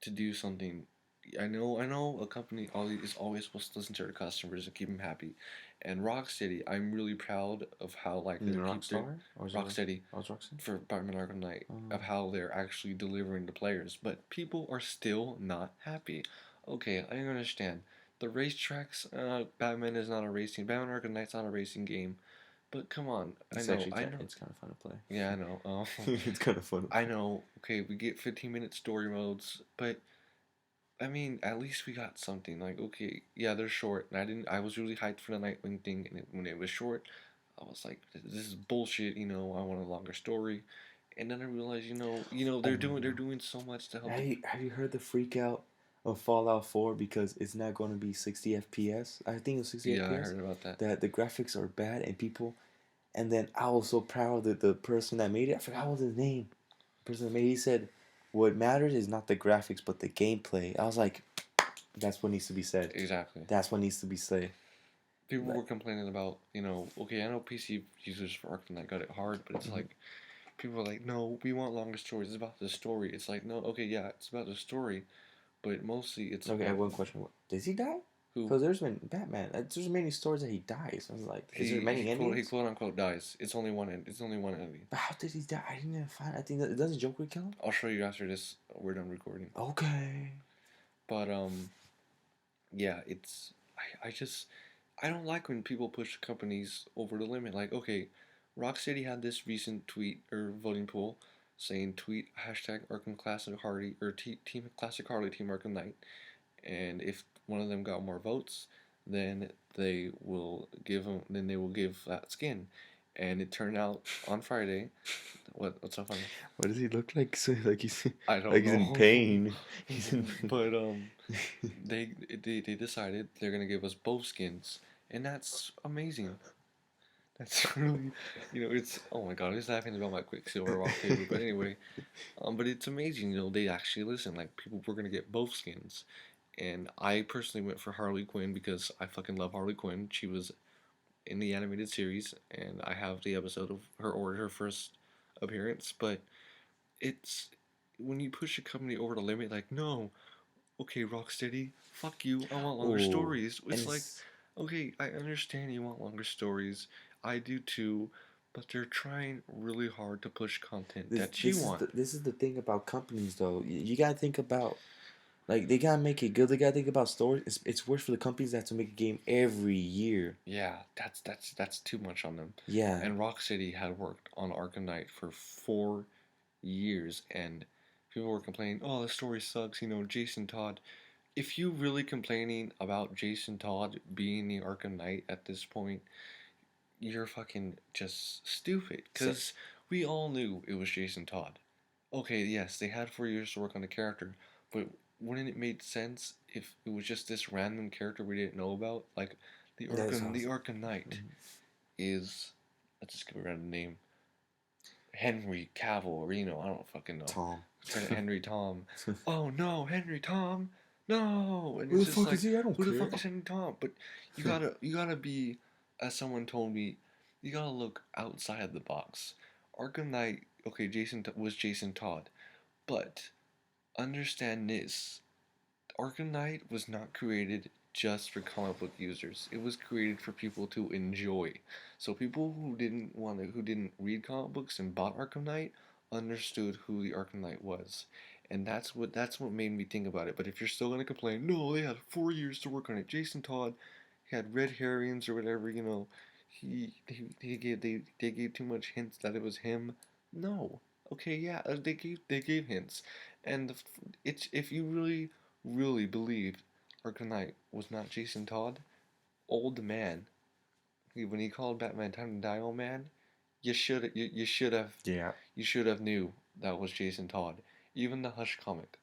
[SPEAKER 1] to do something. I know a company is always supposed to listen to their customers and keep them happy. And Rocksteady, I'm really proud of how like they keep their
[SPEAKER 2] Rockstar? Or was it
[SPEAKER 1] Rocksteady
[SPEAKER 2] Rockstar?
[SPEAKER 1] for Batman Arkham Knight
[SPEAKER 2] Oh.
[SPEAKER 1] of how they're actually delivering to players, but people are still not happy. Okay, I understand. The racetracks, Batman is not a racing. Batman Arkham Knight's not a racing game. But come on,
[SPEAKER 2] It's actually
[SPEAKER 1] I know.
[SPEAKER 2] it's kind of fun to play.
[SPEAKER 1] Yeah, I know.
[SPEAKER 2] It's kind of fun to
[SPEAKER 1] I
[SPEAKER 2] play.
[SPEAKER 1] know. Okay, we get 15-minute story modes, but I mean, at least we got something. Like, okay, yeah, they're short. And I didn't. I was really hyped for the Nightwing thing, and when it was short, I was like, this is bullshit. I want a longer story. And then I realized,
[SPEAKER 2] Oh my
[SPEAKER 1] they're
[SPEAKER 2] god!
[SPEAKER 1] doing so much to help the.
[SPEAKER 2] Have you heard the freak out of Fallout 4 because it's not going to be 60 FPS? I think it's 60
[SPEAKER 1] Yeah, I
[SPEAKER 2] FPS.
[SPEAKER 1] heard about that.
[SPEAKER 2] That the graphics are bad and people. And then I was so proud that the person that made it, I forgot what his name. The person that made it, he said, "What matters is not the graphics but the gameplay." I was like, "That's what needs to be said.
[SPEAKER 1] Exactly.
[SPEAKER 2] That's what needs to be said."
[SPEAKER 1] People
[SPEAKER 2] Like,
[SPEAKER 1] were complaining about, okay, I know PC users for Arkham Knight got it hard, but it's
[SPEAKER 2] mhm.
[SPEAKER 1] like people are like, no, we want longer stories. It's about the story. It's like, no, okay, yeah, it's about the story, but mostly it's
[SPEAKER 2] Okay, I have
[SPEAKER 1] about
[SPEAKER 2] one question. Does he die?
[SPEAKER 1] who
[SPEAKER 2] Because there's been Batman. There's many stories that he dies. I was like, is there
[SPEAKER 1] he
[SPEAKER 2] many
[SPEAKER 1] he
[SPEAKER 2] endings?
[SPEAKER 1] quote unquote dies. It's only one end. It's only one ending.
[SPEAKER 2] But how did he die? I didn't even find. I think that doesn't Joker kill him?
[SPEAKER 1] I'll show you after this. We're done recording.
[SPEAKER 2] Okay.
[SPEAKER 1] But yeah, I don't like when people push companies over the limit. Like, okay, Rocksteady had this recent tweet or voting poll saying tweet hashtag Arkham Classic Hardy or Team Classic Harley Team Arkham Knight, and if one of them got more votes, then they will give that skin, and it turned out on Friday. What's so funny?
[SPEAKER 2] What does he look like? So,
[SPEAKER 1] I don't
[SPEAKER 2] like he's in
[SPEAKER 1] know,
[SPEAKER 2] pain. He's in.
[SPEAKER 1] but they decided they're gonna give us both skins, and that's amazing. That's really, it's oh my god, I was laughing about my Quicksilver wallpaper, but anyway, but it's amazing, they actually listen. Like people were gonna get both skins, and I personally went for Harley Quinn because I fucking love Harley Quinn. She was in the animated series, and I have the episode of her first appearance. But it's when you push a company over the limit, like no, okay, Rocksteady, fuck you. I want longer
[SPEAKER 2] Oh,
[SPEAKER 1] stories.
[SPEAKER 2] and
[SPEAKER 1] It's like,
[SPEAKER 2] it's
[SPEAKER 1] okay, I understand you want longer stories. I do too, but they're trying really hard to push content that you want.
[SPEAKER 2] this is the thing about companies though. You gotta think about like they gotta make it good. They gotta think about stories. It's worse for the companies that have to make a game every year.
[SPEAKER 1] Yeah, that's too much on them.
[SPEAKER 2] Yeah,
[SPEAKER 1] And Rocksteady had worked on Arkham Knight for 4 years, and people were complaining, "Oh, the story sucks." Jason Todd. If you really complaining about Jason Todd being the Arkham Knight at this point, you're fucking just stupid.
[SPEAKER 2] so
[SPEAKER 1] Because we all knew it was Jason Todd. Okay, yes, they had 4 years to work on the character, but wouldn't it make sense if it was just this random character we didn't know about? Like
[SPEAKER 2] that's
[SPEAKER 1] The
[SPEAKER 2] awesome.
[SPEAKER 1] Arkham Knight is, let's just give a random name, Henry Cavill, or I don't fucking know.
[SPEAKER 2] Tom.
[SPEAKER 1] Henry Tom. Oh no, Henry Tom, no, and
[SPEAKER 2] Who
[SPEAKER 1] it's
[SPEAKER 2] the
[SPEAKER 1] just
[SPEAKER 2] fuck is
[SPEAKER 1] like,
[SPEAKER 2] he? I don't
[SPEAKER 1] who the
[SPEAKER 2] care.
[SPEAKER 1] fuck is Henry Tom? But you gotta be, as someone told me, you gotta look outside the box. Arkham Knight, okay, was Jason Todd, but understand this: Arkham Knight was not created just for comic book users. It was created for people to enjoy. So people who didn't read comic books and bought Arkham Knight understood who the Arkham Knight was. And that's what made me think about it. But if you're still gonna complain, no, they had 4 years to work on it. Jason Todd, he had red herrings or whatever, he gave they gave too much hints that it was him. No. Okay, yeah, they gave hints. And it's if you really believed Arkham Knight was not Jason Todd, old man, when he called Batman "Time to Die, old man," you should have
[SPEAKER 2] Yeah.
[SPEAKER 1] knew that was Jason Todd. Even the Hush comic,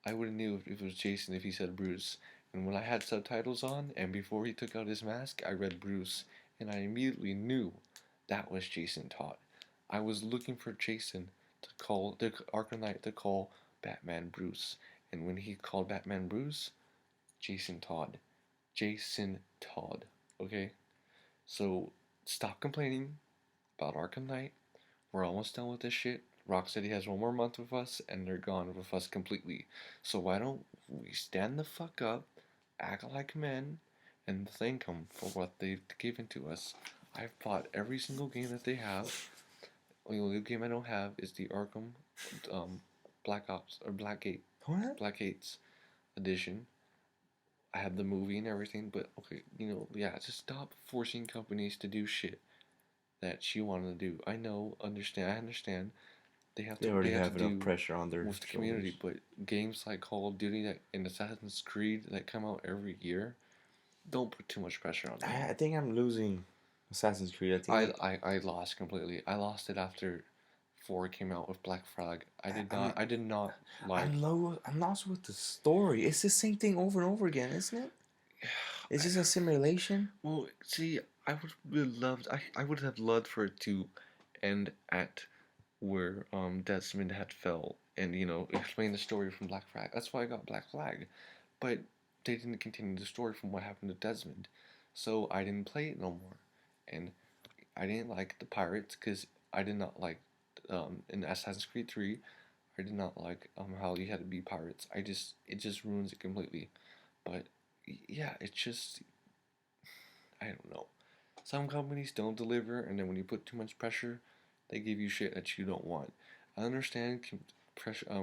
[SPEAKER 1] I would have knew if it was Jason if he said Bruce. And when I had subtitles on, and before he took out his mask, I read Bruce, and I immediately knew that was Jason Todd. I was looking for Jason to call the Arkham Knight to call Batman Bruce, and when he called Batman Bruce, Jason Todd. Jason Todd. Okay? So stop complaining about Arkham Knight. We're almost done with this shit. Rocksteady has one more month with us, and they're gone with us completely. So why don't we stand the fuck up, act like men, and thank them for what they've given to us? I've bought every single game that they have. The only game I don't have is the um, Black Ops or
[SPEAKER 2] What?
[SPEAKER 1] Black Gates edition. I had the movie and everything, but okay, yeah, just stop forcing companies to do shit that you want to do. I know, understand, I understand.
[SPEAKER 2] They
[SPEAKER 1] They
[SPEAKER 2] already
[SPEAKER 1] have to
[SPEAKER 2] have enough
[SPEAKER 1] do
[SPEAKER 2] pressure on their
[SPEAKER 1] with the community,
[SPEAKER 2] shoulders.
[SPEAKER 1] but games like Call of Duty and Assassin's Creed that come out every year, don't put too much pressure on them.
[SPEAKER 2] I think I'm losing Assassin's Creed. I think
[SPEAKER 1] I lost completely. I lost it after 4 came out with Black Flag.
[SPEAKER 2] I'm
[SPEAKER 1] I did not like.
[SPEAKER 2] I'm lost with the story. It's the same thing over and over again, isn't it? It's just a simulation.
[SPEAKER 1] Well, see, I would really loved. I would have loved for it to end at where Desmond had fell and explain the story from Black Flag. That's why I got Black Flag, but they didn't continue the story from what happened to Desmond, so I didn't play it no more, and I didn't like the pirates because I did not like in Assassin's Creed 3. I did not like how you had to be pirates. It just ruins it completely. But yeah, it's just I don't know. Some companies don't deliver, and then when you put too much pressure, they give you shit that you don't want. I understand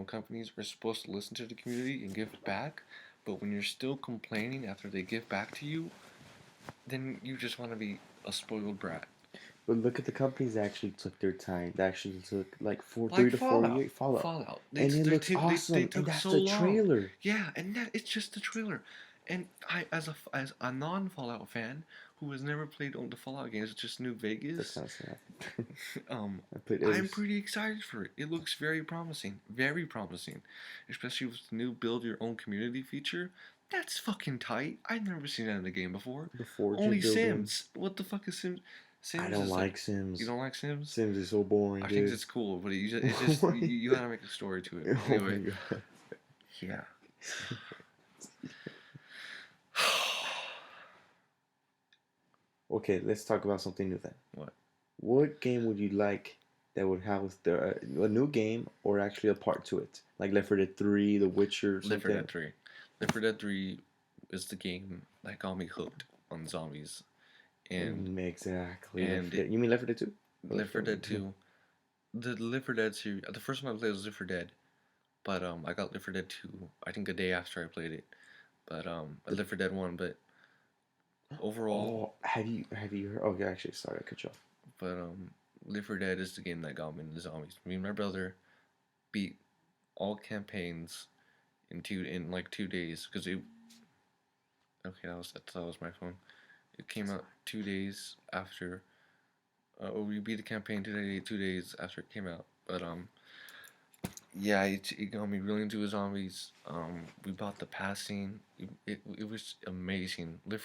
[SPEAKER 1] companies are supposed to listen to the community and give back, but when you're still complaining after they give back to you, then you just want to be a spoiled brat.
[SPEAKER 2] But look at the companies that actually took their time. That actually took like
[SPEAKER 1] Like
[SPEAKER 2] 3 to 4 years.
[SPEAKER 1] Fallout.
[SPEAKER 2] Fallout,
[SPEAKER 1] Fallout.
[SPEAKER 2] and it looks
[SPEAKER 1] They
[SPEAKER 2] awesome. And
[SPEAKER 1] took
[SPEAKER 2] that's
[SPEAKER 1] so
[SPEAKER 2] the
[SPEAKER 1] long.
[SPEAKER 2] trailer.
[SPEAKER 1] Yeah, and that it's just the trailer. And I, as a non Fallout fan who has never played on the Fallout games, just New
[SPEAKER 2] That's
[SPEAKER 1] Vegas,
[SPEAKER 2] kind of sad.
[SPEAKER 1] um,
[SPEAKER 2] I played every.
[SPEAKER 1] I'm pretty excited for it. It looks very promising, especially with the new build your own community feature. That's fucking tight. I've never seen that in a game before.
[SPEAKER 2] The Forge
[SPEAKER 1] Only
[SPEAKER 2] building.
[SPEAKER 1] Sims. What the fuck is Sims?
[SPEAKER 2] I
[SPEAKER 1] Sims
[SPEAKER 2] don't
[SPEAKER 1] is like
[SPEAKER 2] like
[SPEAKER 1] you
[SPEAKER 2] Sims.
[SPEAKER 1] don't like Sims?
[SPEAKER 2] Sims is so boring,
[SPEAKER 1] I think
[SPEAKER 2] dude.
[SPEAKER 1] it's cool, but it's just you gotta make a story to it.
[SPEAKER 2] Oh my
[SPEAKER 1] Anyway,
[SPEAKER 2] god.
[SPEAKER 1] yeah.
[SPEAKER 2] Okay, let's talk about something new then.
[SPEAKER 1] What?
[SPEAKER 2] What game would you like that would have a new game or actually a part to it? Like Left 4 Dead 3, The Witcher, or
[SPEAKER 1] Left 4
[SPEAKER 2] something?
[SPEAKER 1] Dead 3. Left 4 Dead 3 is the game that got me hooked on zombies, and
[SPEAKER 2] Exactly. Left 4
[SPEAKER 1] and
[SPEAKER 2] Dead. You mean Left 4 Dead 2?
[SPEAKER 1] Left 4 Dead 2. The Left 4 Dead series. The first one I played was Left 4 Dead, but I got Left 4 Dead 2. I think a day after I played it, but I Left 4 Dead 1. But overall,
[SPEAKER 2] Oh, have you heard? Okay, actually, sorry, I cut you off.
[SPEAKER 1] but Left 4 Dead is the game that got me into zombies. Me and my brother beat all campaigns in like 2 days because it. Okay, that was my phone. It came out 2 days after. We beat the campaign 2 days after it came out. But yeah, it got me really into zombies. We bought the passing. It was amazing. The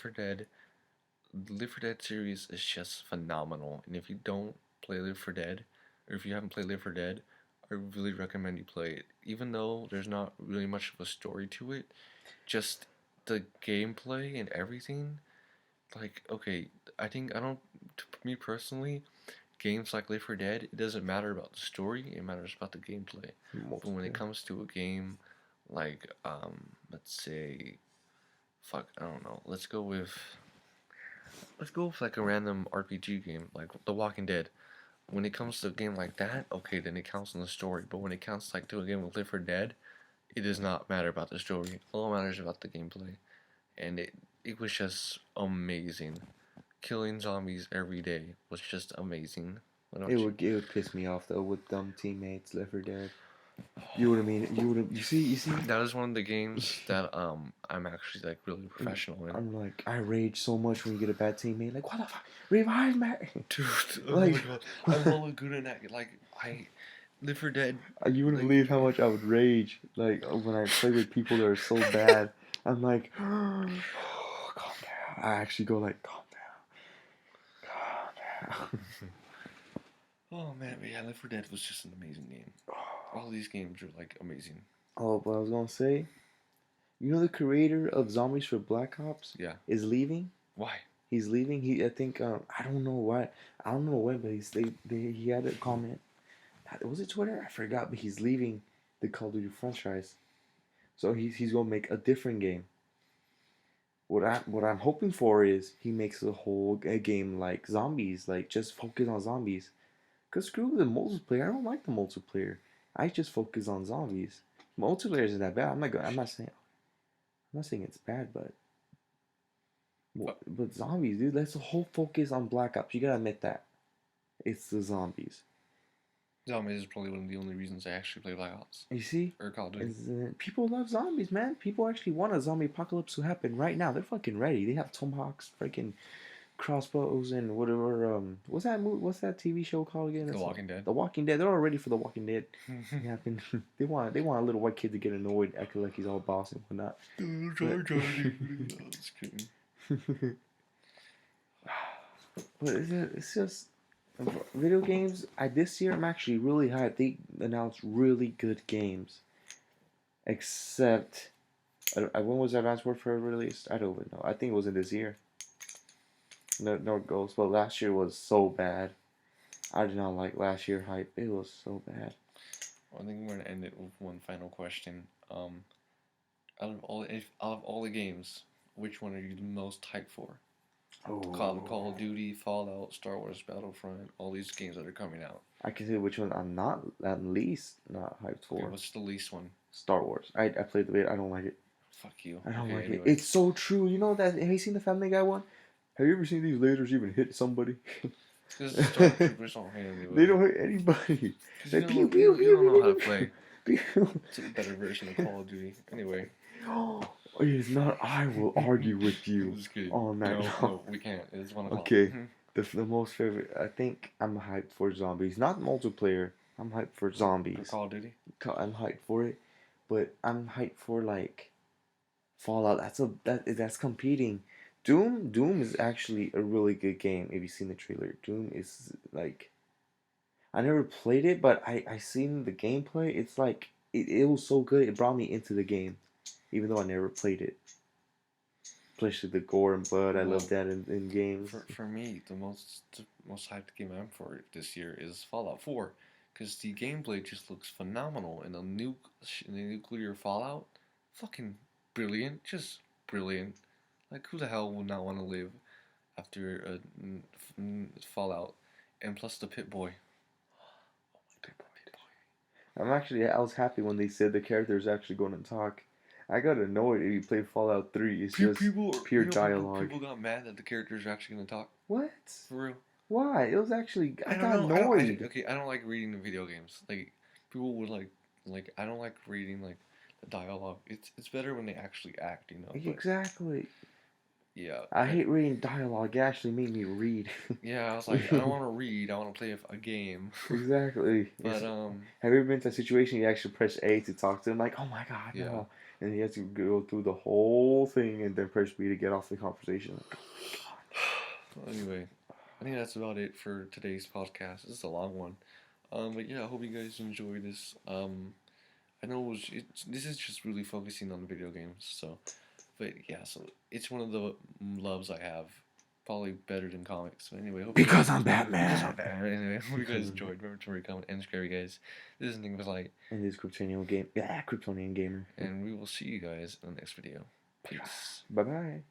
[SPEAKER 1] Live for Dead series is just phenomenal. And if you don't play Live for Dead, or if you haven't played Live for Dead, I really recommend you play it. Even though there's not really much of a story to it, just the gameplay and everything. Like, okay, I don't. Me personally, games like Live for Dead, it doesn't matter about the story, it matters about the gameplay. But when it
[SPEAKER 2] Multiplayer.
[SPEAKER 1] comes to a game like, let's say, fuck, I don't know, let's go with like a random RPG game, like The Walking Dead. When it comes to a game like that, okay, then it counts in the story. But when it counts like to a game with Live for Dead, it does not matter about the story. All that matters about the gameplay. And it was just amazing. Killing zombies every day was just amazing. Why don't you?
[SPEAKER 2] It would piss me off though with dumb teammates, Left 4 Dead. You would have mean you would have you see.
[SPEAKER 1] That is one of the games that I'm actually like really professional in.
[SPEAKER 2] I'm like I rage so much when you get a bad teammate. Like what the fuck, revive me!
[SPEAKER 1] Dude, oh my
[SPEAKER 2] Like
[SPEAKER 1] god, I'm hella good at that. Like I Live for Dead.
[SPEAKER 2] you wouldn't
[SPEAKER 1] Like
[SPEAKER 2] believe how much I would rage. Like when I play with people that are so bad. I'm like, calm down. I actually go like, calm down, calm down.
[SPEAKER 1] oh man, but yeah, Live for Dead was just an amazing game. All these games are like amazing.
[SPEAKER 2] Oh, but I was gonna say, you know the creator of Zombies for Black Ops
[SPEAKER 1] Yeah.
[SPEAKER 2] is leaving.
[SPEAKER 1] Why?
[SPEAKER 2] He's leaving. I think I don't know why. I don't know when, but he had a comment. Was it Twitter? I forgot. But he's leaving the Call of Duty franchise, so he's gonna make a different game. What I'm hoping for is he makes a game like zombies, like just focus on zombies. Cause screw the multiplayer. I don't like the multiplayer. I just focus on zombies. Multiplayer isn't that bad. I'm not saying it's bad, but But zombies, dude, that's the whole focus on Black Ops. You gotta admit that. It's the zombies.
[SPEAKER 1] Zombies is probably one of the only reasons I actually play Black Ops
[SPEAKER 2] You see?
[SPEAKER 1] or Call of Duty.
[SPEAKER 2] People love zombies, man. People actually want a zombie apocalypse to happen right now. They're fucking ready. They have tomahawks, freaking crossbows, and whatever. What's that movie? What's that TV show called again?
[SPEAKER 1] The Walking Dead.
[SPEAKER 2] The Walking Dead. They're all ready for the Walking Dead. It happened. They want a little white kid to get annoyed, acting like he's all boss and whatnot. But it's just video games. This year I'm actually really hyped. They announced really good games. Except, when was Advanced Warfare released? I don't even know. I think it wasn't this year. No goals. But last year was so bad. I did not like last year hype. It was so bad.
[SPEAKER 1] Well, I think we're gonna end it with one final question. Out of all the games, which one are you the most hyped for?
[SPEAKER 2] Oh.
[SPEAKER 1] Call of Duty, Fallout, Star Wars Battlefront, all these games that are coming out.
[SPEAKER 2] I can say which one I'm not at least not hyped for.
[SPEAKER 1] Okay, what's the least one?
[SPEAKER 2] Star Wars. I played the beta. I don't like it.
[SPEAKER 1] Fuck you.
[SPEAKER 2] I don't like
[SPEAKER 1] anyway.
[SPEAKER 2] it. It's so true. You know that? Have you seen the Family Guy one? Have you ever seen these lasers even hit somebody?
[SPEAKER 1] Because stormtroopers don't hit anybody.
[SPEAKER 2] They don't hit anybody.
[SPEAKER 1] They
[SPEAKER 2] pew,
[SPEAKER 1] pew,
[SPEAKER 2] pew,
[SPEAKER 1] you don't know
[SPEAKER 2] pew,
[SPEAKER 1] how to
[SPEAKER 2] pew,
[SPEAKER 1] play.
[SPEAKER 2] pew.
[SPEAKER 1] It's a better version of Call of Duty. Anyway.
[SPEAKER 2] It is not. I will argue with you
[SPEAKER 1] Just kidding.
[SPEAKER 2] all night long.
[SPEAKER 1] No, we can't. It's 1 o'clock.
[SPEAKER 2] Okay. The most favorite. I think I'm hyped for zombies. Not multiplayer. I'm hyped for zombies.
[SPEAKER 1] For Call of Duty?
[SPEAKER 2] I'm hyped for it. But I'm hyped for like Fallout. That's competing. Doom is actually a really good game. If you've seen the trailer, Doom is like, I never played it, but I seen the gameplay. It's like it was so good. It brought me into the game, even though I never played it. Especially the gore and blood. I love that in games.
[SPEAKER 1] For me, the most hyped game I'm for this year is Fallout 4, because the gameplay just looks phenomenal, and the nuclear Fallout, fucking brilliant, just brilliant. Like, who the hell would not want to live after Fallout? And plus the Pit Boy.
[SPEAKER 2] I was happy when they said the character is actually going to talk. I got annoyed if you play Fallout 3. It's just pure dialogue.
[SPEAKER 1] People got mad that the characters are actually going to talk.
[SPEAKER 2] What?
[SPEAKER 1] For real.
[SPEAKER 2] Why? It was actually... I got
[SPEAKER 1] don't know.
[SPEAKER 2] annoyed.
[SPEAKER 1] I don't like reading the video games. Like, people would like I don't like reading, like, the dialogue. It's better when they actually act, you know? But,
[SPEAKER 2] Exactly.
[SPEAKER 1] yeah.
[SPEAKER 2] I hate reading dialogue. It actually made me read.
[SPEAKER 1] Yeah, I was like, I don't want to read. I want to play a game.
[SPEAKER 2] Exactly.
[SPEAKER 1] But,
[SPEAKER 2] have you ever been to a situation you actually press A to talk to them? Like, oh my god,
[SPEAKER 1] yeah.
[SPEAKER 2] no. And you have to go through the whole thing and then press B to get off the conversation. Like, oh my god.
[SPEAKER 1] Anyway, I think that's about it for today's podcast. This is a long one. But yeah, I hope you guys enjoy this. I know this is just really focusing on the video games, so... But yeah, so it's one of the loves I have. Probably better than comics. But anyway,
[SPEAKER 2] because I'm Batman.
[SPEAKER 1] Because I'm Batman. Anyway, hope you guys enjoyed. Remember to comment and subscribe, guys. This is Enigma Light.
[SPEAKER 2] And this is Kryptonian Gamer.
[SPEAKER 1] And we will see you guys in the next video. Peace.
[SPEAKER 2] Bye-bye.